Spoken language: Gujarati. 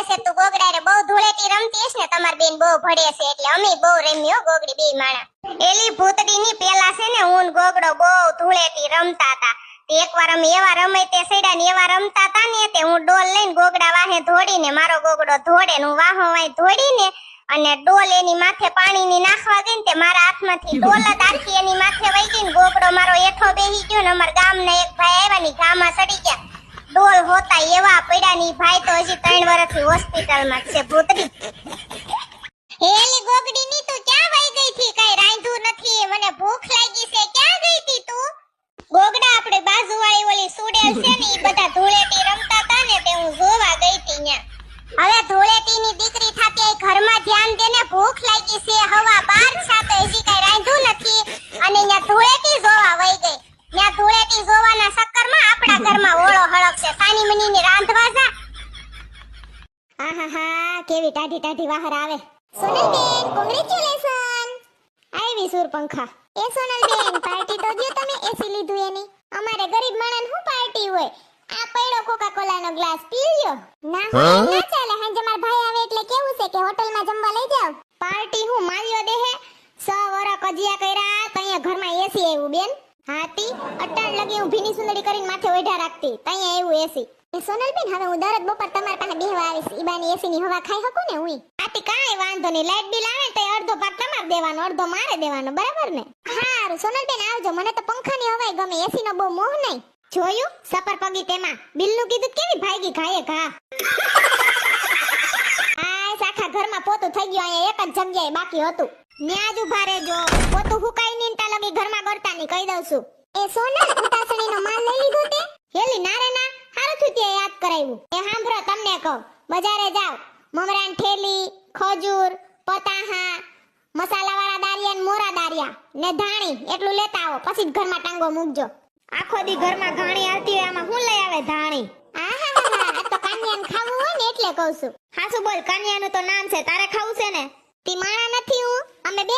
છે તું ગોગડા રે બહુ ધૂળેટી રમતી હશ ને તમાર બેન બહુ ભડે છે એટલે અમે બહુ રમ્યો ગોગડી બે માણા એલી ભૂતડી ની પેલા છે ને હું ગોગડો બહુ ધૂળેટી રમતા હતા એકવાર અમે એવા રમે તે સૈડા ને એવા રમતા હતા ને તે હું ડોલ લઈને ગોગડા વાહે ધોડીને મારો ગોગડો ધોડે ને હું વાહો વાય ધોડીને અને ડોલ એની માથે પાણીની નાખવા ગઈ ને તે મારા હાથમાંથી ડોલ જ આખી એની માથે વઈ ગઈ ને ગોગડો મારો એઠો બેહી ગયો ને અમાર ગામના એક ભાઈ આવ્યા ની ગામમાં સડી ગયા ડોલ હોતા એવા પડ્યાની ભાઈ તો હજી 3 વર્ષથી હોસ્પિટલમાં છે ભૂતડી હેલી ગોગડી ની તું ક્યાં વઈ ગઈ થી કઈ રાંધું નથી મને ભૂખ લાગી છે ક્યાં ગઈ થી તું ગોગડા આપણે બાજુવાળી ઓલી સુડેલ છે ને ઈ બધા ધૂળેટી રમતા હતા ને તે હું જોવા ગઈ થી ન્યા હવે ધૂળેટીની દીકરી થાતે ઘરમાં ધ્યાન દેને ભૂખ લાગી છે હવા 12 છાતે હજી કઈ રાંધું નથી અને ન્યા ધૂળેટી જોવા વઈ ગઈ ન્યા ધૂળેટી જોવાના ચક્કરમાં આપણા ઘરમાં ઓળો હળકશે સાની મનીને રાંધવા જા આહાહા કેવી ટાઢી ટાઢી વાહર આવે સોનલબેન કોંગ્રેચ્યુલેશન આવી સુર પંખા એ સોનલબેન પાર્ટી તો દયો તમે એસી લીધું એની અમારે ગરીબ માણસ હું પાર્ટી હોય આ પડ્યો કોકા કોલાનો ગ્લાસ પી લ્યો ના ના ચાલે હંજે માર ભાઈ આવે એટલે કેવું છે કે હોટલમાં જમવા લઈ જાવ પાર્ટી હું માર્યો દેહે 100 વરા કજિયા કર્યા તઅહીંયા ઘરમાં એસી આવ્યું બેન હાતી અટાણ લગી હું ભીની સુંદરી કરીને માથે ઓઢા રાખતી તઅહીંયા આવ્યું એસી એ સોનલબેન હવે હું દરરોજ બપોર તમાર પાસે બેહવા આવીશ ઈબાની એસી ની હવા ખાઈ શકું ને હું આતી કાઈ વાંધો નહીં લાઈટ બિલ આવે તો અડધો ભાગ તમાર દેવાનો અડધો મારે દેવાનો બરાબર ને હારું સોનલબેન આવજો મને તો પંખાની હવાય ગમે એસી નો બહુ મોહ નહીં જોયું સપર પગી તેમાં બિલ નું કીધું કેવી ભાગી ખાયે ઘા આ સાખા ઘરમાં પોતું થઈ ગયું અહીંયા એક જ જગ્યાએ બાકી હતું ન્યા જ ઉભા રહેજો પોતું હુકાઈ નીંટા લગી ઘરમાં ગરતા ની કહી દઉં છું એ સોનલ ઉતાસણીનો માલ લઈ લીધો તે હેલી નારે ના હારું થયું તે યાદ કરાવ્યું એ સાંભળો તમને કહું બજારે જાવ મમરાન ઠેલી ખજૂર પતાહા મસાલાવાળા દારિયા ને મોરા દારિયા ને ધાણી એટલું લેતા આવો પછી જ ઘરમાં ટાંગો મૂકજો આખો દી ઘરમાં ઘાણી આવતી હોય આમાં હું લઈ આવે ધાણી આહાહા આ તો કાન્યાને ખાવું હોય ને એટલે કહું છું હાસુ બોલ કાન્યાનું તો નામ છે તારે ખાવું છે ને તી માણા નથી હું અમે બે